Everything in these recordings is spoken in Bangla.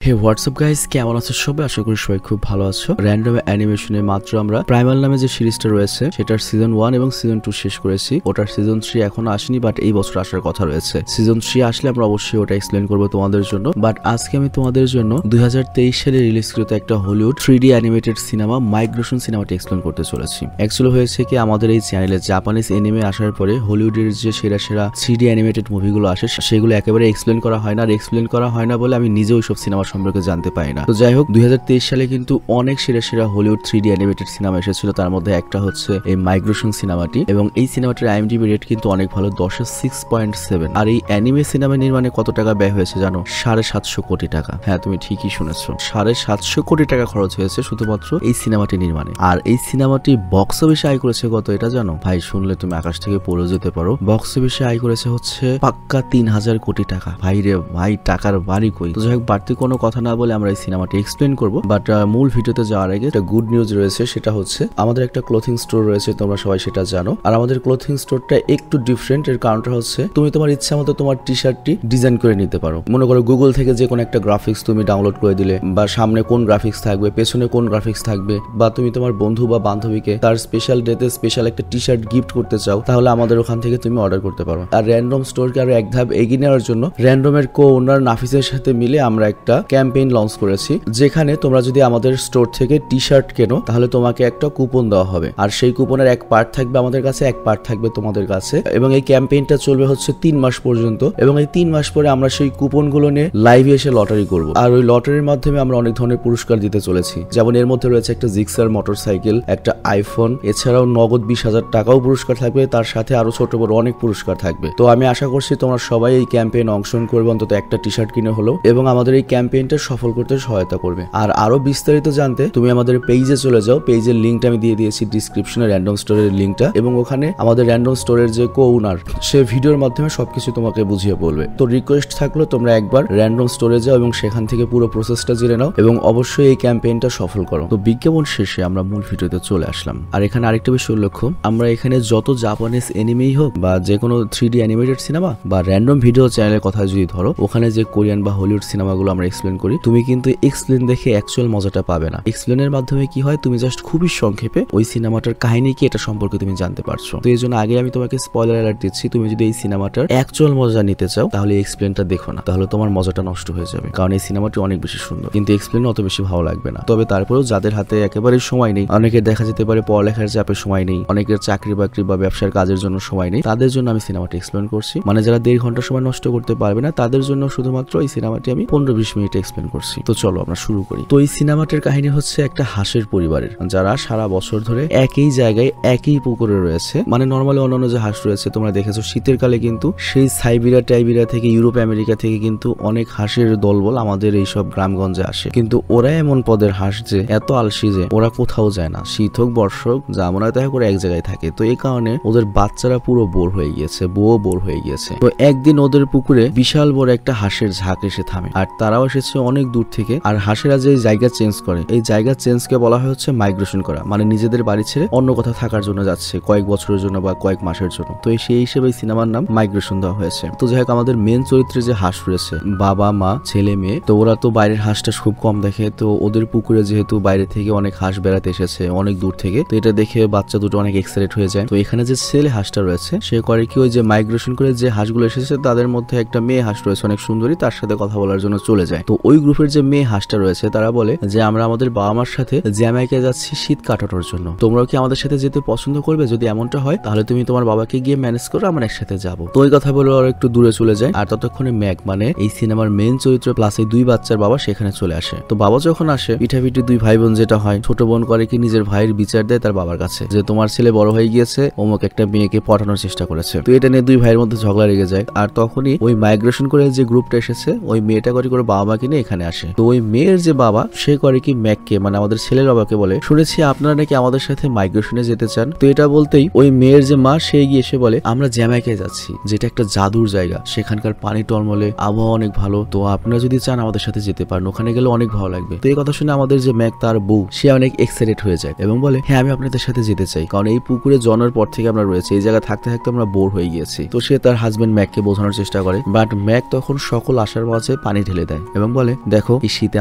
হে হোয়াটসঅ্যাপ গাইস, কেমন আছো সবাই? আশা করি সবাই খুব ভালো আছো। র্যান্ডম অ্যানিমেশনে মাত্র আমরা প্রাইমাল নামে যে সিরিজটা রয়েছে সেটার সিজন 1 এবং সিজন 2 শেষ করেছি। ওটার সিজন 3 এখনো আসেনি, বাট এই বছর আসার কথা রয়েছে। সিজন 3 আসলে আমরা অবশ্যই ওটা এক্সপ্লেন করবো তোমাদের জন্য। বাট আজকে আমি তোমাদের জন্য 2023 সালে রিলিজকৃত একটা Hollywood 3D animated cinema migration সিনেমাটি এক্সপ্লেন করতে চলেছি। অ্যাকচুয়ালি হয়েছে কি, আমাদের এই চ্যানেলে জাপানিজ এনিমে আসার পরে হলিউডের যে সেরা সেরা 3D অ্যানিমেটেড মুভিগুলো আসে সেগুলো একেবারে এক্সপ্লেন করা হয় না। আর এক্সপ্লেন করা হয় না বলে আমি নিজেও সব সিনেমা সম্পর্কে জানতে পারি না। তো যাই হোক, 2023 সালে কিন্তু অনেক সেরা সেরা হলিউড 3D অ্যানিমেটেড সিনেমা এসেছিল। তার মধ্যে একটা হচ্ছে এই মাইগ্রেশন সিনেমাটি, এবং এই সিনেমাটির IMDb রেট কিন্তু অনেক ভালো, 10-এ 6.7। আর এই অ্যানিমে সিনেমা নির্মাণে কত টাকা ব্যয় হয়েছে জানো? 750 কোটি টাকা। হ্যাঁ, তুমি ঠিকই শুনেছো, 750 কোটি টাকা খরচ হয়েছে শুধুমাত্র এই সিনেমাটি নির্মাণে। আর এই সিনেমাটি বক্স অফিসে আয় করেছে কত, এটা জানো? ভাই, শুনলে তুমি আকাশ থেকে পড়ে যেতে পারো। বক্স অফিসে আয় করেছে হচ্ছে পাক্কা 3000 কোটি টাকা। ভাই রে ভাই, টাকার বাড়ি কই। তো যাই হোক, বাড়তি কোনো কথা না বলে আমরা এই সিনেমাটি এক্সপ্লেন করবো। বাট মূল ভিডিওতে যাওয়ার আগে একটা গুড নিউজ রয়েছে, সেটা হচ্ছে আমাদের একটা ক্লোথিং স্টোর রয়েছে, তোমরা সবাই সেটা জানো। আর আমাদের ক্লোথিং স্টোরটা একটু ডিফারেন্ট। এর কারণটা হচ্ছে তুমি তোমার ইচ্ছা মতো তোমার টি শার্টটি ডিজাইন করে নিতে পারো। মনে করো গুগল থেকে যে কোনো একটা গ্রাফিক্স তুমি ডাউনলোড করে দিলে, বা সামনে কোন গ্রাফিক্স থাকবে, পেছনে কোন গ্রাফিক্স থাকবে, বা তুমি তোমার বন্ধু বা বান্ধবীকে তার স্পেশাল ডেতে স্পেশাল একটা টি শার্ট গিফট করতে চাও, তাহলে আমাদের ওখান থেকে তুমি অর্ডার করতে পারো। আর র্যান্ডম স্টোরকে আরো এক ধাপ এগিয়ে নেওয়ার জন্য র্যান্ডমের কো ওনার নাফিসের সাথে মিলে আমরা একটা ক্যাম্পেইন লঞ্চ করেছি, যেখানে তোমরা যদি আমাদের স্টোর থেকে টি শার্ট কেনো তাহলে তোমাকে একটা কুপন দেওয়া হবে। আর সেই কুপনের এক পার্ট থাকবে আমাদের কাছে, এক পার্ট থাকবে তোমাদের কাছে। এবং এই ক্যাম্পেইনটা চলবে হচ্ছে 3 মাস পর্যন্ত। এবং এই 3 মাস পরে আমরা সেই কুপনগুলো নিয়ে লাইভে এসে লটারি করব। আর ওই লটারির মাধ্যমে আমরা অনেক ধরনের পুরস্কার দিতে চলেছি। যেমন এর মধ্যে রয়েছে একটা জিক্সার মোটরসাইকেল, একটা আইফোন, এছাড়াও নগদ 20,000 টাকাও পুরস্কার থাকবে। তার সাথে আরো ছোট বড় অনেক পুরস্কার থাকবে। তো আমি আশা করছি তোমরা সবাই এই ক্যাম্পেইনে অংশগ্রহণ করবে, অন্তত একটা টি শার্ট কিনে হলো, এবং আমাদের এই ক্যাম্পেইনটা সফল করতে সহায়তা করবে। আর আরো বিস্তারিত জানতে তুমি আমাদের পেজে চলে যাও। পেজের লিঙ্কটা আমি দিয়ে দিয়েছি ডিসক্রিপশনে, র্যান্ডম স্টোরের লিঙ্কটা। এবং ওখানে আমাদের র্যান্ডম স্টোরের যে কো ওনার, সে ভিডিওর মাধ্যমে সবকিছু তোমাকে বুঝিয়ে বলবে। তো রিকোয়েস্ট থাকলো তোমরা একবার র্যান্ডম স্টোরে যাও এবং সেখান থেকে পুরো প্রসেসটা জেনে নাও, এবং অবশ্যই এই ক্যাম্পেইনটা সফল করো। তো বিজ্ঞাপন শেষে আমরা মূল ভিডিওতে চলে আসলাম। আর এখানে আরেকটা বিষয় লক্ষ্য, আমরা এখানে যত জাপানিজ এনিমেই হোক বা যে কোনো 3D অ্যানিমেটেড সিনেমা বা র্যান্ডম ভিডিও চ্যানেলের কথা যদি ধরো, ওখানে যে কোরিয়ান বা হলিউড সিনেমাগুলো আমরা এক্সপ্লেন করি, তুমি কিন্তু এক্সপ্লেন দেখে অ্যাকচুয়াল মজাটা পাবে না। এক্সপ্লেনের মাধ্যমে কি হয়, তুমি জাস্ট খুবই সংক্ষেপে ওই সিনেমাটার কাহিনী কি এটা সম্পর্কে তুমি জানতে পারছো। তো এই জন্য আগে আমি তোমাকে স্পয়লার অ্যালার্ট দিচ্ছি, তুমি যদি এই সিনেমাটার অ্যাকচুয়াল মজা নিতে চাও তাহলে এক্সপ্লেনটা দেখো না, তাহলে তোমার মজাটা নষ্ট হয়ে যাবে। কারণ এই সিনেমাটি অনেক বেশি সুন্দর, কিন্তু এক্সপ্লেন অত বেশি ভালো লাগবে না। তবে তারপরেও যাদের হাতে একেবারে সময় নেই, অনেকের দেখা যেতে পারে পড়ালেখার চাপে সময় নেই, অনেকের চাকরি বাকরি বা ব্যবসার কাজের জন্য সময় নেই, তাদের জন্য আমি সিনেমাটি এক্সপ্লেন করছি। মানে যারা 1.5 ঘন্টা সময় নষ্ট করতে পারবে না, তাদের জন্য শুধুমাত্র এই সিনেমাটি আমি 15-20 মিনিটে এক্সপ্লেন করছি। তো চলো আমরা শুরু করি। তো এই সিনেমাটার কাহিনী হচ্ছে একটা হাঁসের পরিবারের, যারা সারা বছর ধরে একই জায়গায় একই পুকুরে রয়েছে। মানে নর্মালি অন্যান্য যে হাঁস রয়েছে তোমরা দেখেছো, শীতের কালে কিন্তু সেই সাইবেরিয়া টাইবেরিয়া থেকে, ইউরোপ আমেরিকা থেকে কিন্তু অনেক হাঁসের দলবল আমাদের এইসব গ্রামগঞ্জে আসে। কিন্তু ওরা এমন পদের হাঁস যে এত আলসি যে ওরা কোথাও যায় না, শীত হোক বর্ষা হোক, যা মনে হয় তাই করে এক জায়গায় থাকে। তো এই কারণে ওদের বাচ্চারা পুরো বোর হয়ে গিয়েছে, বউ বোর হয়ে গিয়েছে। তো একদিন ওদের পুকুরে বিশাল বড় একটা হাঁসের ঝাঁক এসে থামে। আর তারাও এসেছে অনেক দূর থেকে। আর হাঁসেরা যে জায়গা চেঞ্জ করে, এই জায়গা চেঞ্জকে বলা হয় হচ্ছে মাইগ্রেশন করা। মানে নিজেদের বাড়ি ছেড়ে অন্য কোথাও থাকার জন্য যাচ্ছে, কয়েক বছরের জন্য বা কয়েক মাসের জন্য। তো সেই হিসেবে এই সিনেমার নাম মাইগ্রেশন দেওয়া হয়েছে। তো যাই হোক, আমাদের মেন চরিত্রে যে হাঁস রয়েছে, বাবা মা ছেলে মেয়ে, তো ওরা তো বাইরের হাঁসটা খুব কম দেখে। তো ওদের পুকুরে যেহেতু বাইরে থেকে অনেক হাঁস বেড়াতে এসেছে অনেক দূর থেকে, তো এটা দেখে বাচ্চা দুটো অনেক এক্সাইটেড হয়ে যায়। তো এখানে যে ছেলে হাঁসটা রয়েছে, সে করে কি, ওই যে মাইগ্রেশন করে যে হাঁসগুলো এসেছে তাদের মধ্যে একটা মেয়ে হাঁস রয়েছে অনেক সুন্দরী, তার সাথে কথা বলার জন্য চলে যায়। তো ওই গ্রুপের যে মেয়ে হাঁসটা রয়েছে তারা বলে যে আমরা আমাদের বাবা মার সাথে জ্যামাইকা যাচ্ছি শীত কাটানোর জন্য, তোমরাও কি আমাদের সাথে যেতে পছন্দ করবে? যদি এমনটা হয় তাহলে তুমি তোমার বাবাকে গিয়ে ম্যানেজ করো, আমরা একসাথে যাবো। তো ওই কথা বলে ওরা একটু দূরে চলে যায়। আর ততক্ষণে ম্যাক, মানে এই সিনেমার মেন চরিত্র প্লাস এই 2 বাচ্চার বাবা, সেখানে চলে আসে। তো বাবা যখন আসে, পিঠাপিঠি 2 ভাই বোন যেটা হয়, ছোট বোন করে কি নিজের ভাইয়ের বিচার দেয় তার বাবার কাছে, যে তোমার ছেলে বড় হয়ে গিয়েছে, অমুক একটা মেয়েকে পটানোর চেষ্টা করেছে। তো এটা নিয়ে 2 ভাইয়ের মধ্যে ঝগড়া লেগে যায়। আর তখনই ওই মাইগ্রেশন করে যে গ্রুপটা এসেছে, ওই মেয়েটা করে বাবা মাকে নিয়ে এখানে আসে। তো ওই মেয়ের যে বাবা, সে করে কি ম্যাককে, মানে আমাদের ছেলের বাবাকে বলে, শুনেছি আপনারা নাকি আমাদের সাথে মাইগ্রেশনে যেতে চান। তো এটা বলতেই ওই মেয়ের যে মা, সে গিয়ে এসে বলে আমরা জ্যামাইকায় যাচ্ছি, যেটা একটা জাদুর জায়গা, সেখানকার পানি টলমলে, আবহাওয়া অনেক ভালো। তো আপনারা যদি চান আমাদের সাথে যেতে পারেন, ওখানে গেলে অনেক ভালো লাগবে। তো এই কথা শুনে আমাদের যে ম্যাক, তার বউ, সে অনেক এক্সাইটেড হয়ে যায় এবং বলে হ্যাঁ আমি আপনাদের সাথে যেতে চাই, কারণ এই পুকুরে জন্মের পর থেকে আমরা রয়েছে, এই জায়গা থাকতে থাকতে আমরা বোর হয়ে গিয়েছি। তো সে তার হাজবেন্ড ম্যাককে বোঝানোর চেষ্টা করে, বাট ম্যাক তখন সকল আশার মাঝে পানি ঢেলে দেয় এবং বলে দেখো এই শীতে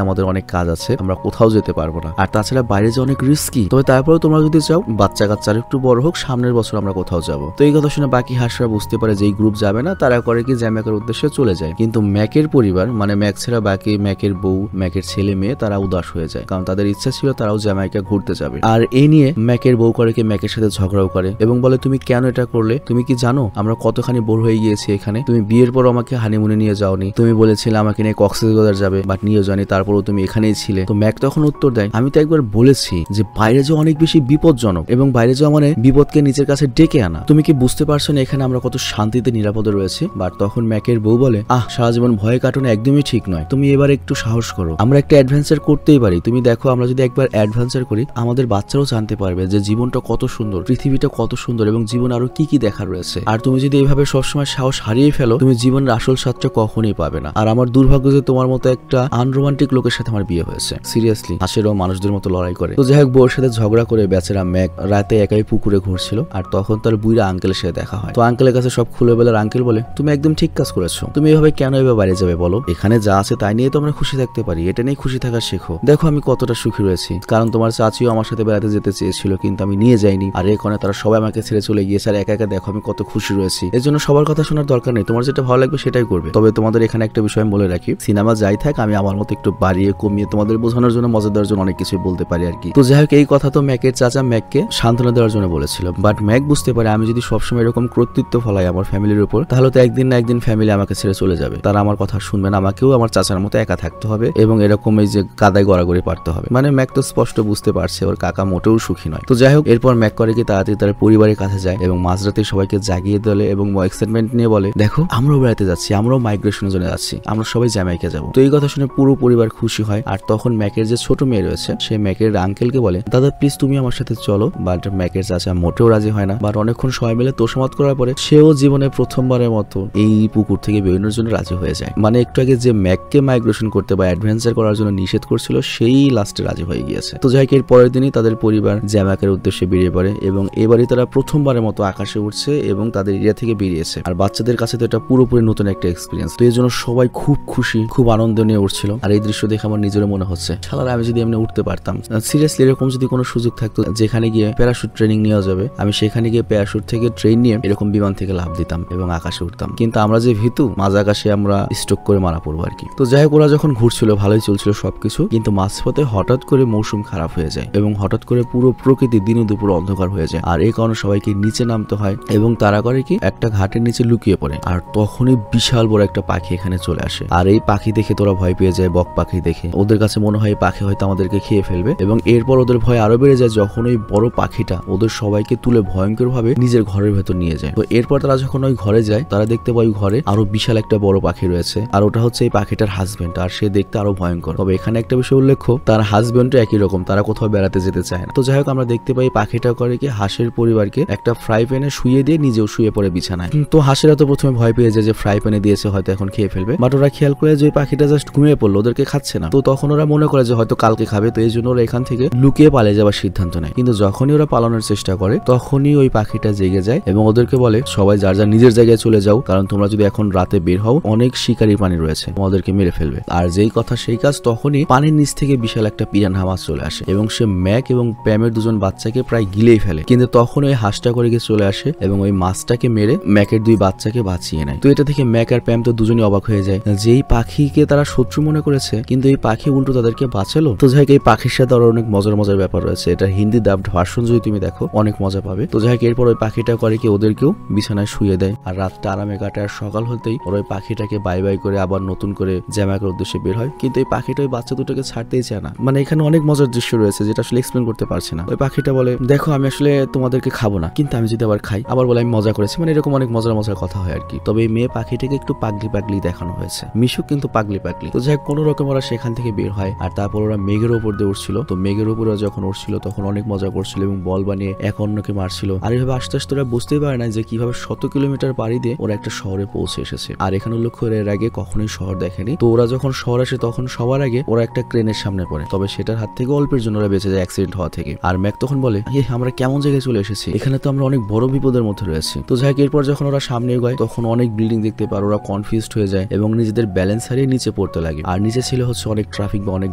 আমাদের অনেক কাজ আছে, আমরা কোথাও যেতে পারবো না, আর তাছাড়া বাইরে যে অনেক রিস্কি, তবে তারপরেও তোমরা যদি চাও বাচ্চা কাচ্চার একটু বড় হোক, সামনের বছর আমরা কোথাও যাবো। তো এই কথা শুনে বাকি হাঁসরা বুঝতে পারে যে এই গ্রুপ যাবে না, তারা করে কি জ্যামাইকার উদ্দেশ্যে চলে যায়। কিন্তু ম্যাকের পরিবার মানে ম্যাক ছাড়া বাকি ম্যাকের বউ, ম্যাকের ছেলে মেয়ে তারা উদাস হয়ে যায়, কারণ তাদের ইচ্ছা ছিল তারাও জ্যামাইকা ঘুরতে যাবে। আর এই নিয়ে ম্যাকের বউ করে কি ম্যাকের সাথে ঝগড়াও করে এবং বলে তুমি কেন এটা করলে, তুমি কি জানো আমরা কতখানি বোর হয়ে গিয়েছি এখানে, তুমি বিয়ের পর আমাকে হানিমুনে নিয়ে যাওনি, তুমি বলেছিলে আমাকে নিয়ে কক্সবাজার যাবে, বাট নিয়ে যাওনি, তারপরও তুমি এখানেই ছিলে। তো ম্যাক তখন উত্তর দেয় আমি তো একবার বলেছি যে বাইরে যাওয়া অনেক বেশি বিপজ্জনক এবং বাইরে যাওয়া মানে বিপদকে নিজের কাছে ডেকে আনা, তুমি কি বুঝতে পারছো না এখানে আমরা কত শান্তিতে নিরাপদে রয়েছি। বাট তখন ম্যাকের বউ বলে সারা জীবন ভয়ে কাটানো একদমই ঠিক নয়, তুমি এবার একটু সাহস করো, আমরা একটা অ্যাডভেঞ্চার করতেই পারি। তুমি দেখো আমরা যদি একবার অ্যাডভেঞ্চার করি আমাদের বাচ্চারাও জানতে পারবে যে জীবনটা কত সুন্দর, পৃথিবীটা কত সুন্দর এবং জীবন আরো কি কি দেখার রয়েছে। আর তুমি যদি এইভাবে সবসময় সাহস হারিয়ে ফেলো তুমি জীবনের আসল স্বাদটা কখনোই পাবে না। আর আমার দুর্ভাগ্য যে তোমার মতো একটা আনরোমান্টিক লোকের সাথে আমার বিয়ে হয়েছে। সিরিয়াসলি হাঁসেরাও মানুষদের মতো লড়াই করে। তো যাই হোক বউর সাথে ঝগড়া করে বেচারা ম্যাক রাতে একাই পুকুরে ঘুরছিল, আর তখন তার বুইরা আঙ্কেলের সাথে দেখা হয়। তো আঙ্কেলের কাছে সব খুলে বলে আঙ্কেল বলে তুমি একদম ঠিক কাজ করেছো, তুমি এভাবে কেন এভাবে বাইরে যাবে বলো, এখানে যা আছে তাই নিয়ে তো আমরা খুশি থাকতে পারি, এটা নিয়ে খুশি থাকা শেখো। দেখো আমি কতটা সুখী রয়েছি, কারণ তোমার চাচিও আমার সাথে বেড়াতে যেতে চেয়েছিল কিন্তু আমি নিয়ে যাইনি, আর এখানে তারা সবাই আমাকে ছেড়ে চলে গিয়েছে, আর একা একা দেখো আমি কত খুশি রয়েছি। এর জন্য সবার কথা শোনার দরকার নেই, তোমার যেটা ভালো লাগবে সেটাই করবে। তবে তোমাদের এখানে একটা বিষয় আমি বলে রাখি, সিনেমা যাই থাক আমি আমার মতো একটু বাড়িয়ে কমিয়ে তোমাদের বোঝানোর জন্য মজা দেওয়ার জন্য অনেক কিছুই বলতে পারি আর কি। তো যাই হোক এই কথা তো ম্যাকের চাচা ম্যাককে সান্ত্বনা দেওয়ার জন্য বলেছিল, বাট ম্যাক বুঝতে পারে আমি যদি সবসময় এরকম কর্তৃত্ব ফলাই আমার ফ্যামিলির উপর তাহলে তো একদিন না একদিন ফ্যামিলি আমাকে ছেড়ে চলে যাবে, তারা আমার কথা শুনবে না, আমাকেও আমার চাচার মতো একা থাকতে হবে এবং এরকম এই যে কাদায় গড়াগড়ি পারতে হবে। মানে ম্যাক তো স্পষ্ট বুঝতে পারছে ওর কাকা মোটেও সুখী নয়। তো যাই হোক এরপর ম্যাক করে কি তাড়াতাড়ি তার পরিবারের কাছে যায় এবং মাঝরাতে সবাইকে জাগিয়ে তোলে এবং এক্সাইটমেন্ট নিয়ে বলে দেখো আমরাও বেড়াতে যাচ্ছি, আমরাও মাইগ্রেশনের জন্য যাচ্ছি, আমরা সবাই জ্যামাইকা যাবো। তো এই কথা শুনে পুরো পরিবার খুশি হয়। আর তখন ম্যাকের যে ছোট মেয়ে রয়েছে সে ম্যাকের আঙ্কেলকে বলে দাদা প্লিজ তুমি আমার সাথে চলো, বাট ম্যাকের চাচা মোটেও রাজি হয় না। বাট অনেকক্ষণ সবাই মিলে তোষামত করার পরে সেও জীবনে প্রথমবারের মতো এই পুকুর থেকে বেরোনোর জন্য রাজি হয়ে যায়। মানে একটু আগে যে ম্যাককে মাইগ্রেশন করতে বা অ্যাডভেঞ্চার করার জন্য নিষেধ করছিল সেই লাস্টে রাজি হয়ে গিয়েছে। তো যাই হোক এর পরের দিনই তাদের পরিবার জ্যামাইকার উদ্দেশ্যে বেরিয়ে পড়ে এবং এবারই তারা প্রথমবারের মতো আকাশে উঠছে এবং তাদের এরিয়া থেকে বেরিয়েছে। আর বাচ্চাদের কাছে তো এটা পুরোপুরি নতুন একটা এক্সপিরিয়েন্স। তো এই জন্য সবাই খুব খুশি, খুব আনন্দ নিয়ে উঠছিল। আর এই দৃশ্য দেখে আমার নিজেরও মনে হচ্ছে শালার আমি যদি এমনি উঠতে পারতাম, সিরিয়াসলি এরকম যদি কোনো সুযোগ থাকতো যেখানে গিয়ে প্যারাশুট ট্রেনিং নেওয়া যাবে, আমি সেখানে গিয়ে প্যারাশুট থেকে ট্রেন নিয়ে এরকম বিমান থেকে লাফ দিতাম এবং আকাশে উঠতাম। কিন্তু আমরা যে ভীতু মাঝ আকাশে আমরা স্ট্রোক করে মারা পড়বো আর কি। তো যাই হোক ওরা যখন ঘুরছিল ভালোই চলছিল সবকিছু, কিন্তু মাঝপথে হঠাৎ করে মৌসুম খারাপ হয়ে যায় এবং হঠাৎ করে পুরো প্রকৃতি দিনে দুপুর অন্ধকার হয়ে যায়। আর এই কারণে সবাইকে নিচে নামতে হয় এবং তারা করে কি একটা ঘাটের নিচে লুকিয়ে পড়ে। আর তখনই বিশাল বড় একটা পাখি এখানে চলে আসে। আর এই পাখি দেখে তোরা ভয় পেয়ে যায়, বক পাখি দেখে ওদের কাছে মনে হয় পাখি হয়তো আমাদেরকে খেয়ে ফেলবে এবং এরপর ওদের ভয় আরো বেড়ে যায় যখন ওই বড় পাখিটা ওদের সবাইকে তুলে ভয়ঙ্কর ভাবে নিজের ঘরের ভেতর নিয়ে যায়। তো এরপর তারা যখন ওই ঘরে যায় তারা দেখতে পায় ঘরে আরো বিশাল একটা বড় পাখি রয়েছে, আর ওটা হচ্ছে এই পাখিটার হাজবেন্ড, আর সে দেখতে আরো ভয়ঙ্কর। তবে এখানে একটা বিষয় উল্লেখ্য তার হাজবেন্ডও একই রকম, তারা কোথাও বেড়াতে যেতে চায় না। তো যাই হোক আমরা দেখতে পাই পাখিটা করে কি হাঁসের পরিবারকে একটা ফ্রাই প্যানে শুয়ে দিয়ে নিজেও শুয়ে পড়ে বিছানায়। তো হাঁসেরা তো প্রথমে ভয় পেয়ে যায় যে ফ্রাই প্যানে দিয়েছে হয়তো এখন খেয়ে ফেলবে, বাট ওরা খেয়াল করে যে পাখিটা জাস্ট ঘুমিয়ে পড়লো, ওদেরকে খাচ্ছে না। তো তখন ওরা মনে করে যে হয়তো কালকে খাবে, তো এই জন্য ওরা এখান থেকে লুকিয়ে পালিয়ে যাওয়ার সিদ্ধান্ত নেয়। কিন্তু যখনই ওরা পালানোর চেষ্টা করে তখনই ওই পাখিটা জেগে যায় এবং ওদেরকে বলে সবাই যার যার নিজের জায়গায় চলে যাও, কারণ তোমরা যদি এখন রাতে বের হও অনেক শিকারী প্রাণী রয়েছে, তোমাদেরকে মেরে ফেলবে। আর যেই কথা সেই কাজ, তখনই পানির নিচ থেকে বিশাল একটা পিরানহা মাছ চলে আসে এবং সে ম্যাক এবং প্যামের দুজন বাচ্চাকে প্রায় গিলেই ফেলে। কিন্তু তখন ওই হাঁসটা করে গিয়ে চলে আসে এবং ওই মাছটাকে মেরে ম্যাকের দুই বাচ্চাকে বাঁচিয়ে নেয়। তো এটা থেকে ম্যাক আর প্যাম তো দুজনই অবাক হয়ে যায়, যেই পাখিকে তারা শত্রু মনে করেছে কিন্তু এই পাখি উল্টো তাদেরকে বাঁচালো। তো যাই হোক এই পাখির সাথে আরো অনেক মজার মজার ব্যাপার রয়েছে, এটা হিন্দি ডাবড ভার্সন যদি তুমি দেখো অনেক মজা পাবে। তো যাই হোক এরপর ওই পাখিটা করে কি ওদেরকেও বিছানায় শুয়ে দেয় আর রাতটা আরামে কাটে। আর সকাল হতেই ওরা ওই পাখিটাকে বাই বাই করে আবার নতুন করে জ্যামাইকার উদ্দেশ্যে বের হয়, কিন্তু এই পাখিটা ওই বাচ্চা দুটোকে ছাড়তেই চায় না। মানে এখানে অনেক মজার দৃশ্য রয়েছে যেটা আসলে এক্সপ্লেন করতে পারছি না। ওই পাখিটা বলে দেখো আমি আসলে তোমাদেরকে খাবো না, কিন্তু আমি যদি আবার খাই আবার বলে আমি মজা করেছি, মানে এরকম অনেক মজার মজার কথা হয় আর কি। তবে এই মেয়ে পাখিটাকে একটু পাগলি পাগলি দেখানো হয়েছে, মিশুক কিন্তু পাগলি পাগলি। তো যাই কোনো রকম ওরা সেখান থেকে বের হয় আর তারপর ওরা মেঘের উপর দিয়ে উঠছিল। তো মেঘের উপরে যখন উঠছিল তখন অনেক মজা করছিল এবং বল বানিয়ে এক অন্যকে মারছিল। আর এইভাবে আস্তে আস্তে ওরা বুঝতেই পারে না যে কিভাবে 100 কিলোমিটার পাড়ি দিয়ে ওরা একটা শহরে পৌঁছে এসেছে। আর এখানে উল্লেখ্য এর আগে কখনোই শহর দেখেনি। তো ওরা যখন শহর আসে তখন সবার আগে ওরা একটা ক্রেনের সামনে পড়ে, তবে সেটার হাত থেকে অল্পের জন্য ওরা বেঁচে যায় অ্যাক্সিডেন্ট হওয়া থেকে। আর ম্যাক তখন বলে আমরা কেমন জায়গায় চলে এসেছি, এখানে তো আমরা অনেক বড় বিপদের মধ্যে রয়েছি। তো যাই এরপর যখন ওরা সামনে এগোয় তখন অনেক বিল্ডিং দেখতে পারে, ওরা কনফিউজড হয়ে যায় এবং নিজেদের ব্যালেন্স হারিয়ে নিচে পড়ে পড়তে লাগে। আর নিচে ছিল হচ্ছে অনেক ট্রাফিক বা অনেক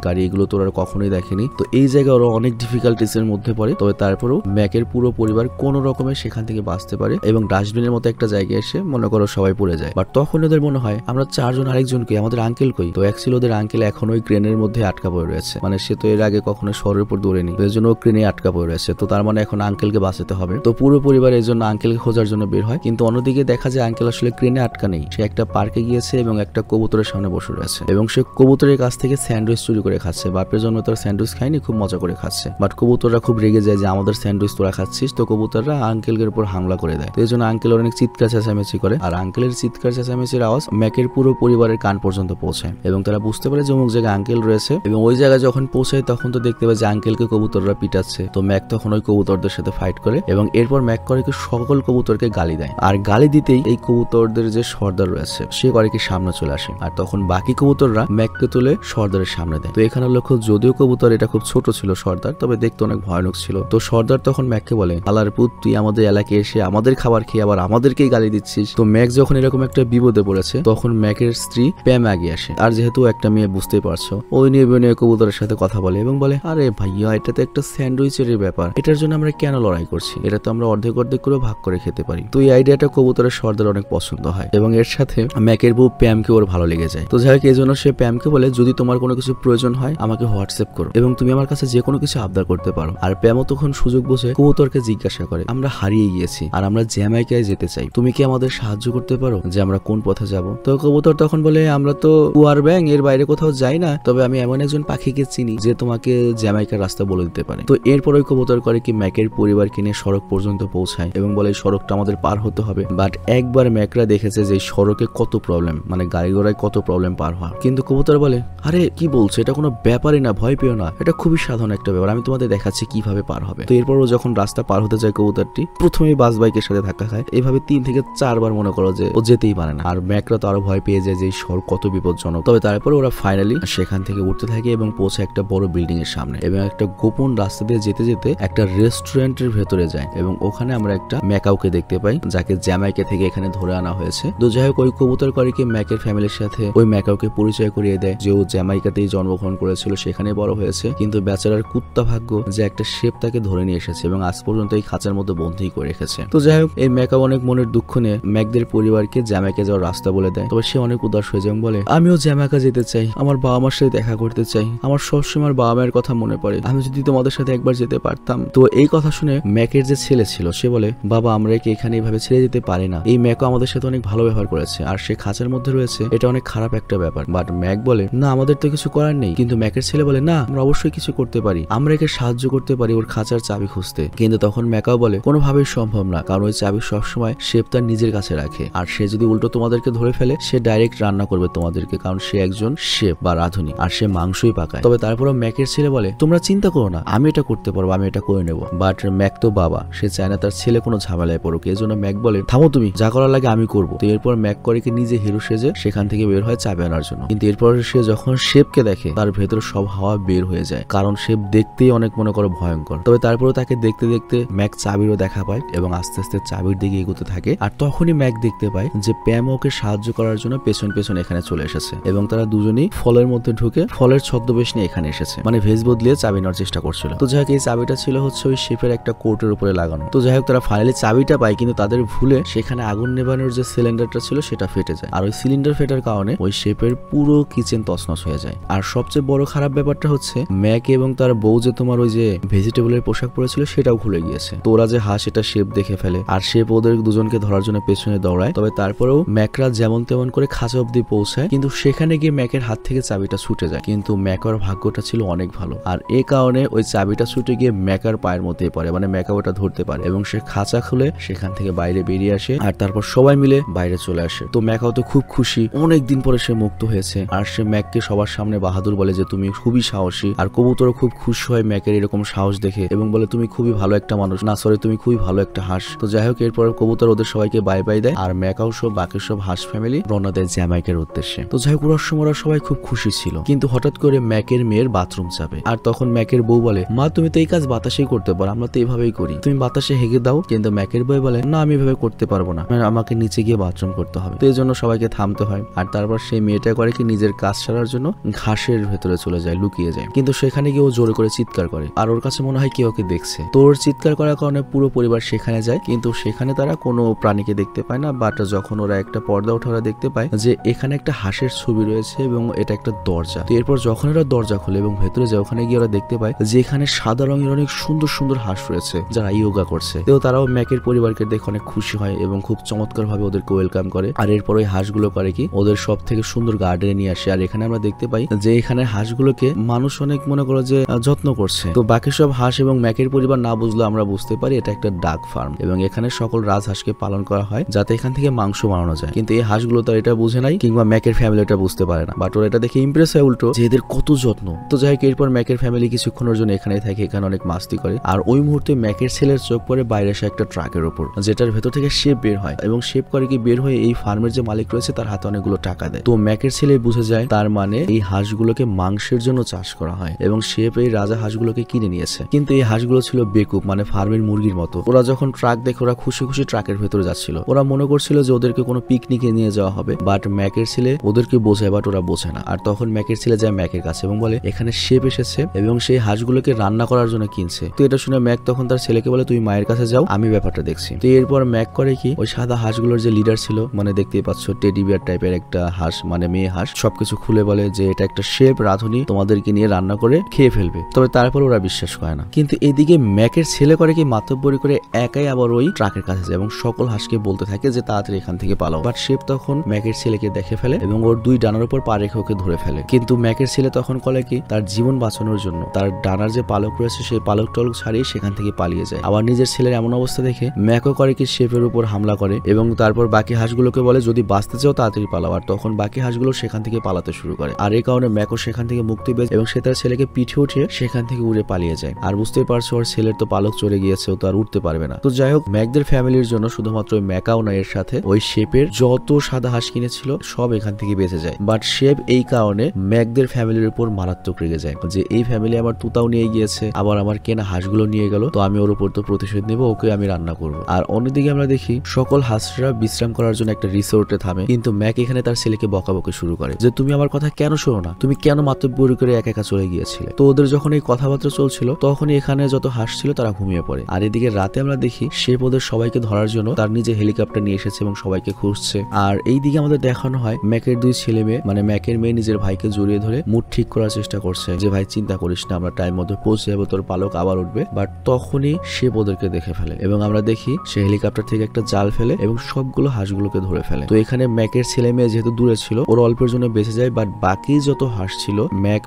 গাড়ি, এগুলো তো ওরা কখনোই দেখেনি। তো এই জায়গায় ওরা অনেক ডিফিকাল্টিস এর মধ্যে পড়ে। তবে তারপরেও ম্যাকের পুরো পরিবার কোন রকমে সেখান থেকে বাঁচতে পারে এবং ডাস্টবিনের মতো একটা জায়গায় এসে মনে করো সবাই পড়ে যায়। বাট তখন ওদের মনে হয় আমরা চারজন আরেকজনকে, আমাদের আঙ্কেল কই? তো অ্যাকচুয়ালি ওদের আঙ্কেল এখন ওই ক্রেনের মধ্যে আটকা পড়ে রয়েছে, মানে সে তো এর আগে কখনো শহরের উপর দৌড়েনি, এর জন্য ক্রেনে আটকা পড়ে রয়েছে। তো তার মানে এখন আঙ্কেলকে বাঁচাতে হবে। তো পুরো পরিবার এর জন্য আঙ্কেলকে খোঁজার জন্য বের হয়, কিন্তু অন্যদিকে দেখা যায় আঙ্কেল আসলে ক্রেনে আটকা নেই, সে একটা পার্কে গিয়েছে এবং একটা কবুতরের সামনে বসে রয়েছে এবং সে কবুতরের কাছ থেকে স্যান্ডউইচ চুরি করে খাচ্ছে। বাপের জন্য তার স্যান্ডউইচ খায়নি, খুব মজা করে খাচ্ছে। বাট কবুতররা খুব রেগে যায় যে আমাদের স্যান্ডউইচ তোরা খাচ্ছিস। তো কবুতররা আঙ্কেলের উপর হামলা করে দেয়। তো এই জন্য আঙ্কেল অনেক চিৎকার চেঁচামেচি করে, আর আঙ্কেলের চিৎকার চেঁচামেচির আওয়াজ ম্যাকের পুরো পরিবারের কান পর্যন্ত পৌঁছায় এবং তারা বুঝতে পারে যে অমুক জায়গায় আঙ্কেল রয়েছে। এবং ওই জায়গায় যখন পৌঁছায় তখন তো দেখতে পায় যে আঙ্কেলকে কবুতররা পিটাচ্ছে। তো ম্যাক তখন ওই কবুতরদের সাথে ফাইট করে এবং এরপর ম্যাক করে কি সকল কবুতরকে গালি দেয়। আর গালি দিতেই এই কবুতরদের যে সর্দার রয়েছে সে করে কি সামনে চলে আসে, আর তখন বাকি কবুতররা ম্যাককে তুলে সর্দারের সামনে দেয়। তো এখানে লক্ষ্য, যদিও কবুতর এটা খুব ছোট ছিল সর্দার, তবে দেখতে অনেক ভয়ানক ছিল। তো সর্দার তখন ম্যাককে বলে, আলার পুত, তুই আমাদের এলাকায় এসে আমাদের খাবার খেয়ে আবার আমাদেরকেই গালি দিচ্ছিস। তো ম্যাক যখন এরকম একটা বিপদে পড়েছে তখন ম্যাকের স্ত্রী প্যাম আগে আসে। আর যেহেতু একটা মেয়ে, বুঝতেই পারছো, ওই নিয়ে কবুতরের সাথে কথা বলে এবং বলে, আরে ভাইয়া, এটা তো একটা স্যান্ডউইচের ব্যাপার, এটার জন্য আমরা কেন লড়াই করছি? এটা তো আমরা অর্ধেক অর্ধেক করে ভাগ করে খেতে পারি। তো এই আইডিয়াটা কবুতরের সর্দার অনেক পছন্দ হয় এবং এর সাথে ম্যাকের বউ প্যামকে ওর ভালো লেগে যায়। তো যাই হোক, এই জন্য সে প্যামকে বলে, যদি তোমার কোনো কিছু প্রয়োজন হয় আমাকে হোয়াটসঅ্যাপ করো এবং তুমি আমার কাছে যে কোনো কিছু আবদার করতে পারো। আর প্যামও তখন সুযোগ বুঝে কবুতরকে জিজ্ঞাসা করে, আমরা হারিয়ে গিয়েছি আর আমরা জ্যামাইকায় যেতে চাই, তুমি কি আমাদের সাহায্য করতে পারো যে আমরা কোন পথে যাব? তো কবুতর তখন বলে, আমরা তো কুয়ার ব্যাং এর বাইরে কোথাও যাই না, তবে আমি এমন একজন পাখিকে চিনি যে তোমাকে জ্যামাইকার রাস্তা বলে দিতে পারে। তো এরপর ওই কবুতর করে কি ম্যাকের পরিবারকে নিয়ে সড়ক পর্যন্ত পৌঁছায় এবং বলে, এই সড়কটা আমাদের পার হতে হবে। বাট একবার ম্যাকরা দেখেছে যে সড়কে কত প্রবলেম, মানে গাড়ি ঘোড়ায় কত প্রবলেম পার হওয়া। কিন্তু কবুতর বলে, আরে কি বলছো, এটা কোনো ব্যাপারই না, ভয় পেও না, এটা খুবই সাধারণ একটা ব্যাপার, আমি তোমাদের দেখাচ্ছি কিভাবে পার হবে। তো এরপরও যখন রাস্তা পার হতে যায় কবুতরটি প্রথমেই বাস বাইকের সাথে ধাক্কা খায়। এভাবে 3 থেকে 4 বার মনে করো যে ও যেতেই পারে না। আর ম্যাকরা তো আরো ভয় পেয়ে যায় যে এই সড়ক কত বিপজ্জনক। তবে তারপরে ওরা ফাইনালি সেখান থেকে উঠতে থাকে এবং পৌঁছে একটা বড় বিল্ডিং এর সামনে এবং একটা গোপন রাস্তা দিয়ে যেতে যেতে একটা রেস্টুরেন্টের ভেতরে যায় এবং ওখানে আমরা একটা ম্যাকাওকে দেখতে পাই, যাকে জ্যামাইকা থেকে এখানে ধরে আনা হয়েছে। তো যাই হোক, ওই কবুতর করিকে ম্যাকের ফ্যামিলির সাথে ওই ম্যাকাওকে পরিচয় করিয়ে দেয় যে ও জ্যামাইকাতেই জন্মগ্রহণ করেছিল, সেখানে বড় হয়েছে, কিন্তু বেচারার কুত্তা ভাগ্য যে একটা শেপ তাকে ধরে নিয়ে এসেছে এবং আজ পর্যন্ত এই খাঁচার মধ্যে বন্দী করে রেখেছে। তো যাই হোক, এই ম্যাকাও অনেক মনের দুঃখ নিয়ে ম্যাকদের পরিবারকে জ্যামাইকা যাওয়ার রাস্তা বলে দেয়। তবে সে অনেক উদাস হয়ে যায় এবং বলে, আমিও জ্যামাইকা যেতে চাই, আমার বাবা মার সাথে দেখা করতে চাই, আমার সবসময় আমার বাবা মায়ের কথা মনে পড়ে, আমি যদি তোমাদের সাথে একবার যেতে পারতাম। তো এই কথা শুনে ম্যাকের যে ছেলে ছিল সে বলে, বাবা, আমরা কি এখানে এইভাবে ছেড়ে যেতে পারি না, এই ম্যাকও আমাদের সাথে অনেক ভালো ব্যবহার করেছে আর সে খাঁচার মধ্যে রয়েছে, এটা অনেক খারাপ একটা ব্যাপার। বাট ম্যাক বলে, না, আমাদের তো কিছু করার নেই। কিন্তু ম্যাকের ছেলে বলে, না, আমরা অবশ্যই কিছু করতে পারি, আমরা একে সাহায্য করতে পারি ওর খাঁচার চাবি খুঁজতে। কিন্তু তখন ম্যাকাও বলে, কোনোভাবেই সম্ভব না, কারণ ওই চাবি সবসময় শেফ তার নিজের কাছে রাখে আর সে যদি উল্টো তোমাদেরকে ধরে ফেলে সে ডাইরেক্ট রান্না করবে তোমাদেরকে, কারণ সে একজন শেফ বা রাঁধুনি আর সে মাংসই পাকায়। তবে তারপরও ম্যাকের ছেলে বলে, তোমরা চিন্তা করো না, আমি এটা করতে পারবো, আমি এটা করে নেবো। বাট ম্যাক তো বাবা, সে চায় না তার ছেলে কোনো ঝামেলায় পড়ুক, এই জন্য ম্যাক বলে, থামো তুমি, যা করার লাগে আমি করবো। তো এরপর ম্যাক করে কি নিজে হিরো সেজে সেখান থেকে বের হয় চাবি আনার জন্য। কিন্তু এরপর সে যখন শেফকে দেখে তার ভেতর সব হাওয়া বের হয়ে যায়, কারণ শেফ দেখতেই অনেক মনে করো ভয়ঙ্কর। তবে তারপরেও তাকে দেখতে দেখতে ম্যাক চাবিরও দেখা পায় এবং আস্তে আস্তে চাবির দিকে এগোতে থাকে। আর তখনই ম্যাক দেখতে পায় যে প্যাম ওকে সাহায্য করার জন্য পেছন পেছন এখানে চলে এসেছে এবং তারা দুজনেই ফলের মধ্যে ঢুকে ফলের ছদ্মবেশ নিয়ে এখানে এসেছে, মানে ভেজ বদলিয়ে চাবি নেওয়ার চেষ্টা করছিল। তো যাই হোক, এই চাবিটা ছিল হচ্ছে ওই শেফের একটা কোটের উপরে লাগানো। তো যাই হোক, তারা ফাইনালি চাবিটা পায়, কিন্তু তাদের ভুলে সেখানে আগুন নেভানোর যে সিলিন্ডারটা ছিল সেটা ফেটে যায়। আর ওই সিলিন্ডার ফেটার কারণে ওই শেফের পুরো কিচেন তছনছ হয়ে যায়। আর সবচেয়ে বড় খারাপ ব্যাপারটা হচ্ছে ম্যাক এবং তার বউ যে তোমার ওই যে ভেজিটেবলের পোশাক পরেছিল সেটাও খুলে গিয়েছে। তো ওরা যে হাঁস এটা শেফ দেখে ফেলে আর শেফ ওদের দুজনকে ধরার জন্য পেছনে দৌড়ায়। তবে তারপরেও ম্যাকরা যেমন তেমন করে খাঁচা অব্দি পৌঁছায়, কিন্তু সেখানে গিয়ে ম্যাকের হাত থেকে চাবিটা ছুটে যায়। কিন্তু ম্যাকার ভাগ্যটা ছিল অনেক ভালো আর এই কারণে ওই চাবিটা ছুটে গিয়ে ম্যাকার পায়ের মধ্যে পড়ে, মানে ম্যাকা ওটা ধরতে পারে এবং সে খাঁচা খুলে সেখান থেকে বাইরে বেরিয়ে আসে আর তারপর সবাই মিলে বাইরে চলে আসে। তো ম্যাকাও তো খুব খুশি, অনেকদিন পরে সে মুক্ত হয়েছে আর সে ম্যাককে সবার সামনে বাহাদুর বলে যে তুমি খুবই সাহসী। আর কবুতরও খুব খুশি হয় ম্যাকের এরকম সাহস দেখে এবং বলে তুমি খুবই ভালো একটা মানুষ, না সরি তুমি খুবই ভালো একটা হাঁস। তো যাই হোক, এরপর কবুতর ওদের সবাইকে বাই বাই দেয় আর ম্যাকাও সব বাকি সব হাঁস ফ্যামিলি রওনা দেয় জ্যামাইকার উদ্দেশ্যে। তো যাই হোক, ওরা সবাই খুব খুশি ছিল, কিন্তু হঠাৎ করে ম্যাকের মেয়ের বাথরুম চাপে আর তখন ম্যাকের বউ বলে, মা তুমি তো এই কাজ বাতাসেই করতে পারো, আমরা তো এইভাবেই করি, তুমি বাতাসে হেগে দাও। কিন্তু ম্যাকের বউ বলে, না আমি এভাবে করতে পারবো না, আমাকে নিচে গিয়ে বাথরুম করতে হবে। তো এই জন্য সবাইকে থামতে হয় আর তারপর সেই মেয়েটা করে কি নিজের কাজ ছাড়ার জন্য ঘাসের ভেতরে চলে যায়, লুকিয়ে যায়। কিন্তু সেখানে গিয়ে ও জোরে করে চিৎকার করে আর ওর কাছে মনে হয় কেউ ওকে দেখছে। তো ওর চিৎকার করার কারণে পুরো পরিবার সেখানে যায়, কিন্তু সেখানে তারা কোনো প্রাণীকে দেখতে পায় না। বাট যখন ওরা একটা পর্দা উঠে ওরা দেখতে পায় যে এখানে একটা হাঁসের ছবি রয়েছে এবং এটা একটা দরজা। তো এরপর যখন ওরা দরজা খোলে এবং ভেতরে যায়, ওখানে গিয়ে ওরা দেখতে পায় যে এখানে সাদা রঙের অনেক সুন্দর সুন্দর হাঁস রয়েছে যারা ইয়োগা করছে। তো তারাও ম্যাকের পরিবারকে দেখে অনেক খুশি হয় এবং খুব চমৎকার ভাবে ওদেরকে ওয়েলকাম করে। আর এরপর ওই হাঁসগুলো করে কি ওদের সব থেকে সুন্দর গার্ডেনে নিয়ে আসে। আর এখানে আমরা দেখতে পাই যে এখানে হাঁসগুলোকে মানুষ অনেক মনে করো যে যত্ন করছে। তো বাকি সব হাঁস এবং ম্যাকের পরিবার না বুঝলে আমরা বুঝতে পারি এটা একটা ডাক ফার্ম এবং এখানে সকল রাজহাঁসকে পালন করা হয় যাতে এখান থেকে মাংস বানানো যায়। কিন্তু এই হাঁসগুলো তো এটা বুঝে নাই, কিংবা ম্যাকের ফ্যামিলি এটা বুঝতে পারে না। বাট ওরা এটা দেখে ইমপ্রেস হয় উল্টো যে এদের কত যত্ন। তো যাই হোক, এরপর ম্যাকের ফ্যামিলি কিছুক্ষণের জন্য এখানে থাকে, এখানে অনেক মাস্তি করে। আর ওই মুহূর্তে ম্যাকের ছেলের চোখ পড়ে বাইরে এসে একটা ট্রাকের উপর, যেটার ভেতর থেকে শেপ বের হয় এবং শেপ করে কি বের হয়ে এই ফার্মের যে মালিক রয়েছে তার হাতে অনেকগুলো টাকা দেয়। তো ম্যাকের ছেলে বুঝে যায় তার মানে এই হাঁসগুলোকে মাংসের জন্য চাষ করা হয় এবং শেপ এই রাজা হাঁসগুলোকে কিনে নিয়েছে। কিন্তু এই হাঁসগুলো ছিল বেকুব, মানে ফার্মের মুরগির মতো। ওরা যখন ট্রাক দেখে ওরা খুশি খুশি ট্রাকের ভেতরে যাচ্ছিল। ওরা মনে করছিল যে ওদেরকে কোনো পিকনিকে নিয়ে যাওয়া হবে, বাট ম্যাকের ছেলে ওদেরকে বোঝায়, বাট ওরা বোঝে না। আর তখন ম্যাকের ছেলে যায় ম্যাকের কাছে এবং বলে এখানে শেপ এসেছে এবং সেই হাঁসগুলোকে রান্না করার জন্য কিনছে। তো এটা শুনে ম্যাক তখন তার ছেলেকে বলে তুমি মায়ের কাছে যাও, আমি ব্যাপারটা দেখছি। তো এরপর ম্যাক করে কি ওই সাদা হাঁসগুলোর যে লিডার ছিল, মানে দেখতেই পাচ্ছ টেডি বিয়ার টাইপের একটা হাঁস, মানে মেয়ে হাঁস, সবকিছু খুলে বলে যে এটা একটা শেপ রাঁধুনি তোমাদেরকে নিয়ে রান্না করে খেয়ে ফেলবে। তবে তারপর ওরা বিশ্বাস করে না। কিন্তু এদিকে ম্যাকের ছেলে করে কি মাতব্বরি করে একাই আবার ওই ট্রাকের কাছে যায় এবং সকল হাঁসকে বলতে থাকে যে তাড়াতাড়ি এখান থেকে পালাও। বাট শেপ তখন ম্যাকের ছেলেকে দেখে ফেলে এবং ওর দুই ডানার উপর পা রেখে ওকে ধরে ফেলে। কিন্তু ম্যাকের ছেলে তখন বলে কি তার জীবন বাঁচানোর জন্য তার ডানার যে পালক রয়েছে সেই পালক টলক ছাড়িয়ে সেখান থেকে পালিয়ে যায়। আবার নিজের ছেলের এমন অবস্থা দেখে ম্যাকও করে কি শেপের উপর হামলা করে এবং তারপর বাকি হাঁসগুলোকে বলে যদি বাঁচতে চাও তাড়াতাড়ি পালাও। আর তখন বাকি হাঁসগুলো সেখান থেকে পালাতে শুরু করে। আর এই কারণে ম্যাকও সেখান থেকে মুক্তি পেয়ে এবং সে তার ছেলেকে পিঠে উঠিয়ে সেখান থেকে উড়ে পালিয়ে যায়। আর বুঝতেই পারছো ওর ছেলের তো পালক চলে গিয়েছে, ও তো আর উঠতে পারবে না। তো যাই হোক, ম্যাকদের ফ্যামিলির জন্য শুধুমাত্র ওই ম্যাকাও না, এর সাথে ওই শেপের যত সাদা হাঁস কিনেছিল সব এখান থেকে বেঁচে যায়। বাট শেপ এই কারণে ম্যাকদের ফ্যামিলির উপর মারাত্মক রেগে যায় যে এই ফ্যামিলি আমার তুতাও নিয়ে গিয়েছে, আবার আমার কেনা হাঁসগুলো নিয়ে গেল, তো আমি ওর উপর তো প্রতিশোধ নেবো, ওকে আমি রান্না করবো। আর অন্যদিকে আমরা দেখি সকল হাঁসরা বিশ্রাম করার জন্য একটা রিসোর্টে থামে, কিন্তু ম্যাক এখানে তার ছেলেকে বকাবকি শুরু করে যে তুমি আমার কথা কেন শোনো না, তুমি কেন মাতব্বরি করে একা একা চলে গিয়েছিলে। তো ওদের যখন এই কথাবার্তা চলছিল তখনই এখানে যত হাঁস ছিল তারা ঘুমিয়ে পড়ে। আর এদিকে রাতে আমরা দেখি শেপ ওদের সবাইকে ধরার জন্য তার নিজে হেলিকপ্টার নিয়ে এসেছে এবং সবাইকে খুঁজছে। আর এই দিকে আমাদের দেখানো হয় ম্যাকের দুই ছেলে মেয়ে, মানে ম্যাকের মেয়ে নিজের ভাইকে জড়িয়ে ধরে মুড ঠিক করার চেষ্টা করছে যে ভাই চিন্তা করিস না, আমরা টাইম মতো পৌঁছে যাবো, তোর পালক আবার উঠবে। বাট তখনই শেপ ওদেরকে দেখে ফেলে এবং আমরা দেখি সে হেলিকপ্টার থেকে একটা জাল ফেলে এবং সবগুলো হাঁসগুলোকে ধরে ফেলে। তো এখানে ম্যাকের ছেলে মেয়ে যেহেতু দূরে ছিল ওরা অল্পের জন্য বেঁচে যায়, বাট বাকি যত হাঁস ছিল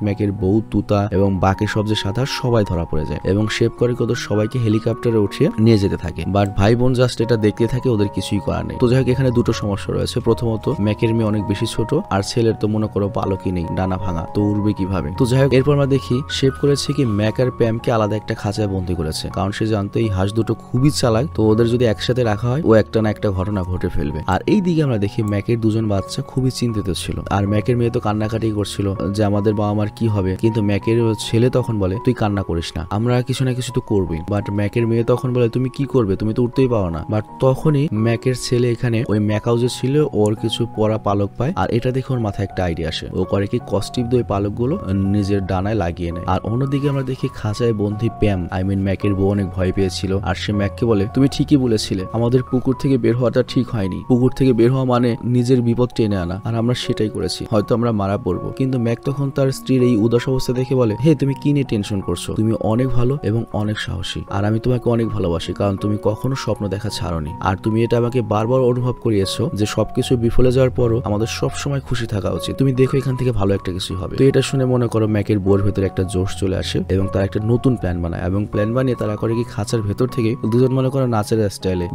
ম্যাকের বউ, তুতা এবং বাকি সব যে সাদা সবাই ধরা পড়ে যায় এবং শেপ করে ওদের সবাইকে হেলিকপ্টারে উঠিয়ে নিয়ে যেতে থাকে। বাট ভাই বোন জাস্ট এটা দেখতে থাকে, ওদের কিছুই করার নেই। তো যাই হোক, এখানে দুটো সমস্যা রয়েছে। প্রথমত ম্যাকের মেয়ে অনেক বেশি ছোট আর ছেলের তো মনে করো পালকই নেই, ডানা ভাঙা, তো উড়বে কিভাবে। তো যাই হোক, এরপর আমরা দেখি শেপ করেছে কি ম্যাক আর প্যামকে আলাদা একটা খাঁচায় বন্দী করেছে, কারণ সে জানতো এই হাঁস দুটো খুবই চালাক, তো ওদের যদি একসাথে রাখা হয় ও একটা না একটা ঘটনা ঘটে ফেলবে। আর এই দিকে আমরা দেখি ম্যাকের দুজন বাচ্চা খুবই চিন্তিত ছিল আর ম্যাকের মেয়ে তো কান্নাকাটি করছিল যে আমাদের বাবা মার কি হবে। কিন্তু ম্যাকের ছেলে তখন বলে তুই কান্না করিস না, আমরা কিছু না কিছু তো করবই। বাট ম্যাকের মেয়ে তখন বলে তুমি কি করবে, তুমি তো উঠতেই পারো না। বাট তখনই ম্যাকের ছেলে এখানে ওই ম্যাকাও যে ছিল ওর কিছু পরা পালক পায় আর এটা দেখে ওর মাথায় একটা আইডিয়া আসে। ও করে কি কস্টিপ দিয়ে পালকগুলো নিজের ডানায় লাগিয়ে নেয়। আর অন্যদিকে আমরা দেখি খাঁচায় বন্ধি প্যাম, ম্যাকের বউ অনেক ভয় পেয়েছিল আর সে ম্যাককে বলে তুমি ঠিকই বলেছিলে, আমাদের পুকুর থেকে বের হওয়াটা ঠিক হয়নি, পুকুর থেকে বের হওয়া মানে নিজের বিপদ টেনে আনা, আর আমরা সেটাই করেছি, হয়তো আমরা মারা পড়বো। কিন্তু ম্যাক তখন তার স্ত্রীর এই উদাস অবস্থা দেখে বলে হে তুমি কি নিয়ে টেনশন করছো, তুমি অনেক ভালো এবং অনেক সাহসী আর আমি তোমাকে অনেক ভালোবাসি, কারণ তুমি কখনো স্বপ্ন দেখা ছাড়োনি আর তুমি এটা আমাকে বারবার অনুভব করিয়েছো যে সবকিছু বিফলে যাওয়ার পরও আমাদের সব সময় খুশি থাকা উচিত, তুমি দেখো এখান থেকে ভালো একটা কিছু হবে। তো এটা শুনে মনে করো ম্যাকের বউর ভেতরে একটা জোশ চলে আসে এবং তারা একটা নতুন প্ল্যান বানায় এবং প্ল্যান বানিয়ে তারা করে কি খাঁচার ভেতর থেকে দুজন মনে করো নাচের স্টাইলে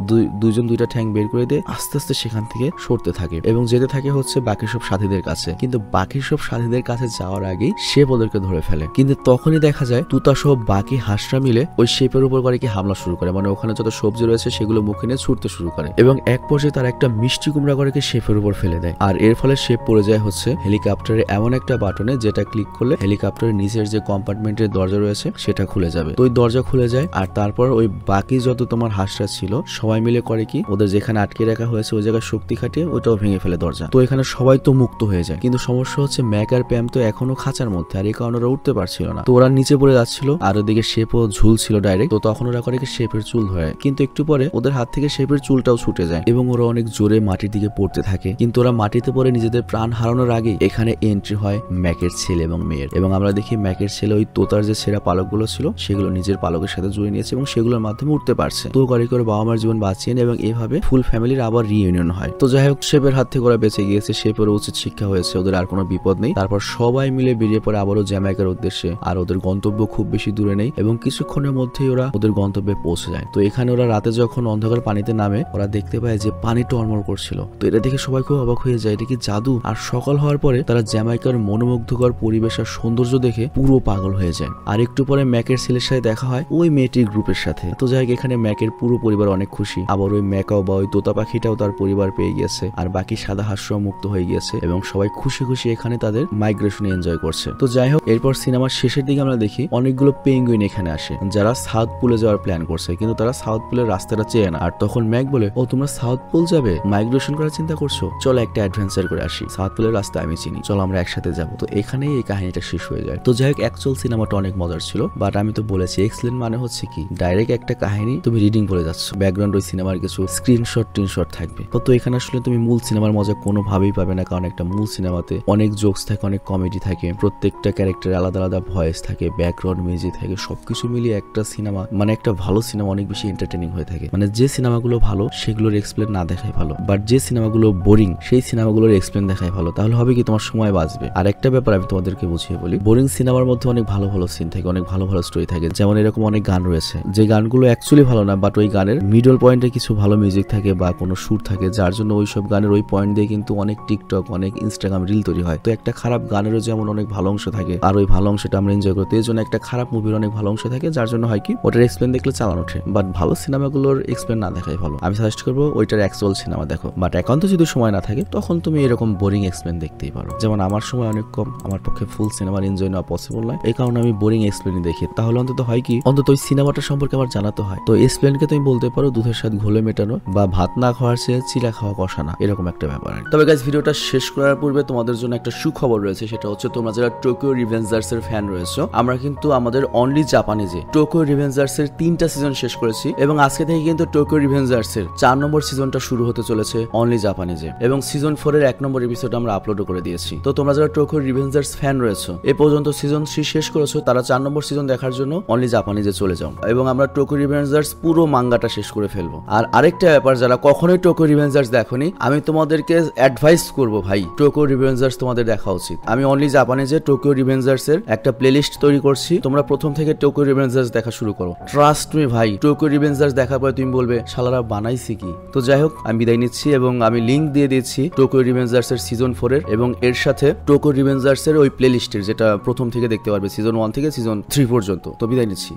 দুইজন দুইটা ঠ্যাং বের করে দিয়ে আস্তে আস্তে সেখান থেকে সরতে থাকে এবং যেতে থাকে হচ্ছে বাকি সব সাথীদের কাছে। কিন্তু বাকি সব সাথীদের কাছে যাওয়ার আগেই শেপ ওদেরকে ধরে ফেলে। কিন্তু তখনই দেখা যায় তুতা সহ বাকি হাঁসরা মিলে ওই শেপের উপর করে কি হামলা শুরু করে, মানে ওখানে যত সবজি রয়েছে সেগুলো মুখে নিয়ে ছুটতে শুরু করে এবং এক পর্যায়ে তারা একটা মিষ্টি কুমড়া করে কি শেপের উপর ফেলে দেয়। আর এর ফলে শেপ পড়ে যায় হচ্ছে হেলিকপ্টারে এমন একটা বাটনে যেটা ক্লিক করলে হেলিকপ্টারের নিচের যে কম্পার্টমেন্টের দরজা রয়েছে সেটা খুলে যাবে। তো ওই দরজা খুলে যায় আর তারপর ওই বাকি যত তোমার হাঁসরা ছিল সবাই মিলে করে কি ওদের যেখানে আটকে রাখা হয়েছে ওই জায়গায় শক্তি খাটিয়ে ওইটাও ভেঙে ফেলে দরজা। তো এখানে সবাই তো মুক্ত হয়ে যায়। কিন্তু সমস্যা হচ্ছে ম্যাক আর প্যাম তো এখনো খাঁচার মধ্যে, আর এই কারণে ওরা উঠতে পারছিল না। তো ওরা নিচে পড়ে যাচ্ছিল, আর ওদিকে শেপও ঝুলছিল ডাইরেক্ট। তো তখন ওরা করে শেপের চুল ধরে, কিন্তু একটু পরে ওদের হাত থেকে শেপের চুলটাও ছুটে যায় এবং ওরা অনেক জোরে মাটির দিকে পড়তে থাকে। কিন্তু ওরা মাটিতে পড়ে নিজেদের প্রাণ হারানোর আগে এখানে এন্ট্রি হয় ম্যাকের ছেলে এবং মেয়ের। এবং আমরা দেখি ম্যাকের ছেলে ওই তোতার যে ছেঁড়া পালকগুলো ছিল সেগুলো নিজের পালকের সাথে জুড়ে নিয়েছে এবং সেগুলোর মাধ্যমে উঠতে পারছে। তো করে বাবা মার জীবন বাঁচিয়ে নেয় এবং এইভাবে ফুল ফ্যামিলির আবার রিইউনিয়ন হয়। তো যাই হোক, শেপের হাত থেকে ওরা বেঁচে গিয়েছে, শেপের উচিত শিক্ষা হয়েছে, ওদের আর কোনো বিপদ নেই। তারপর সবাই মিলে বেরিয়ে পড়ে আবারও জ্যামাইকার উদ্দেশ্যে। আর ওদের গন্তব্য খুব বেশি দূরে নেই এবং কিছুক্ষণের মধ্যেই ওরা ওদের গন্তব্যে পৌঁছে যায়। তো এখানে ওরা রাতে যখন অন্ধকার পানিতে নামে, ওরা দেখতে পায় যে পানি টলমল করছিল। তো এটা দেখে সবাই খুব অবাক হয়ে যায়, এটা কি জাদু? আর সকাল হওয়ার পরে তারা জ্যামাইকার মনোমুগ্ধকর পরিবেশ আর সৌন্দর্য দেখে পুরো পাগল হয়ে যায়। আর একটু পরে ম্যাকের ছেলের সাথে দেখা হয় ওই মেয়েটির গ্রুপের সাথে। তো যাই হোক, এখানে ম্যাকের পুরো পরিবার অনেক খুশি। আবার ওই ম্যাকাও বা ওই তোতা পাখিটাও তার পরিবার পেয়ে গেছে, আর বাকি সাদা হাঁস মুক্ত হয়ে গিয়েছে এবং সবাই খুশি খুশি এখানে তাদের মাইগ্রেশন এনজয় করছে। তো যাই হোক, এরপর সিনেমার শেষের দিকে আমরা দেখি অনেকগুলো পেঙ্গুইন এখানে আসে, যারা সাউথ পুলে যাওয়ার প্ল্যান করছে, কিন্তু তারা সাউথ পুলের রাস্তাটা চেয়ে না। আর তখন ম্যাক বলে, ও তোমরা সাউথ পুল যাবে, মাইগ্রেশন করার চিন্তা করছো, চলো একটা অ্যাডভেঞ্চার করে আসি, সাউথ পুলের রাস্তা আমি চিনি, চলো আমরা একসাথে যাবো। তো এখানেই এই কাহিনীটা শেষ হয়ে যায়। তো যাই হোক, অ্যাকচুয়াল সিনেমাটা অনেক মজার ছিল, বাট আমি তো বলেছি এক্সেলেন্ট মানে হচ্ছে কি, ডাইরেক্ট একটা কাহিনী তুমি রিডিং করে যাচ্ছ, ব্যাকগ্রাউন্ড ওই সিনেমার কিছু স্ক্রিনশট টিনশট থাকবে। তো এখানে আসলে তুমি মূল সিনেমার মজা কোনোভাবেই পাবে না, কারণ একটা মূল সিনেমাতে অনেক জোকস থাকে, অনেক কমেডি থাকে, প্রত্যেকটা ক্যারেক্টার আলাদা আলাদা ভয়েস থাকে, ব্যাকগ্রাউন্ড মিউজিক থাকে, সবকিছু মিলিয়ে একটা সিনেমা মানে একটা ভালো সিনেমা অনেক বেশি এন্টারটেইনিং হয়ে থাকে। মানে যে সিনেমাগুলো ভালো সেগুলোর এক্সপ্লেন না দেখাই ভালো, বাট যে সিনেমাগুলো বোরিং সেই সিনেমাগুলোর এক্সপ্লেন দেখাই ভালো। তাহলে হবে কি, তোমার সময় বাঁচবে। আর একটা ব্যাপার আমি তোমাদেরকে বুঝিয়ে বলি, বোরিং সিনেমার মধ্যে অনেক ভালো ভালো সিন থাকে, অনেক ভালো ভালো স্টোরি থাকে। যেমন এরকম অনেক গান রয়েছে যে গানগুলো অ্যাকচুয়ালি ভালো না, বাট ওই গানের মিডল পয়েন্টে কিছু ভালো মিউজিক থাকে বা কোনো সুর থাকে, যার জন্য ওইসব গানের ওই পয়েন্ট দিয়ে কিন্তু অনেক টিকটক, অনেক ইনস্টাগ্রাম রিল তৈরি হয়। তো একটা খারাপ গানেরও যেমন অনেক ভালো অংশ থাকে, আর ওই ভালো অংশটা আমরা এনজয় করতে, এই জন্য একটা খারাপ মুভির অনেক ভালো অংশ থাকে, যার জন্য হয় কি ওটার এক্সপ্লেন দেখলে চালান ওঠে। বাট ভালো সিনেমাগুলোর এক্সপ্লেন না দেখাই ভালো। আমি সাজেস্ট করবো ওইটার অ্যাকচুয়াল সিনেমা দেখো। বাট একান্ত যদি সময় না থাকে তখন তুমি এরকম বোরিং এক্সপ্লেন দেখতেই পারো। যেমন আমার সময় অনেক কম, আমার পক্ষে ফুল সিনেমার এনজয় নেওয়া পসিবল নয়, এই কারণে আমি বোরিং এক্সপ্লেনই দেখি। তাহলে অন্তত হয় কি, অন্তত ওই সিনেমাটা সম্পর্কে আমার জানাতে হয়। তো এক্সপ্লেনকে তুমি বলতে পারো দুধের সাথে ঘোলে মেটানো, বা ভাত না খাওয়ার চেয়ে চিলা খাওয়া কষানা, এরকম একটা ব্যাপার। তবে গাইস, ভিডিওটা শেষ করার পূর্বে তোমাদের জন্য একটা সুখবর রয়েছে, সেটা হচ্ছে তোমরা যারা টোকিও রিভেঞ্জার্স এর ফ্যান রয়েছো, আমরা কিন্তু আমাদের অনলি জাপানিজে টোকিও রিভেঞ্জার্স এর 3টা সিজন শেষ করেছি এবং আজকে থেকে কিন্তু টোকিও রিভেঞ্জার্স এর 4 নম্বর সিজনটা শুরু হতে চলেছে অনলি জাপানিজে, এবং সিজন 4 এর 1 নম্বর এপিসোড আমরা আপলোড করে দিয়েছি। তো তোমরা যারা টোকিও রিভেঞ্জার্স ফ্যান রয়েছো, এ পর্যন্ত সিজন 3 শেষ করেছো, তারা 4 নম্বর সিজন দেখার জন্য অনলি জাপানিজে চলে যাও, এবং আমরা টোকিও রিভেঞ্জার্স পুরো মাঙ্গাটা শেষ করে ফেলবো। আর আরেকটা ব্যাপার, যারা কখনোই টোকিও রিভেঞ্জার্স দেখোনি, আমি তোমাদেরকে অ্যাডভাইস করবো ভাই, টোকিও রিভেঞ্জার্স তোমাদের দেখা উচিত। আমি অনলি জাপানিজে টোকিও রিভেঞ্জার্স এর একটা প্লেলিস্ট তৈরি করছি, তোমরা প্রথম থেকে টোকিও রিভেঞ্জার্স দেখা শুরু করো। ট্রাস্ট মি ভাই, টোকিও রিভেঞ্জার্স দেখার পরে তুমি বলবে শালারা বানাইছি কি। তো যাই হোক, আমি বিদায় নিচ্ছি এবং আমি লিংক দিয়ে দিচ্ছি টোকিও রিভেঞ্জার্স এর সিজন 4 এর, এবং এর সাথে টোকিও রিভেঞ্জার্স এর ওই প্লেলিস্টের, যেটা প্রথম থেকে দেখতে পারবে সিজন 1 থেকে সিজন 3 পর্যন্ত। তো বিদায় নিচ্ছি।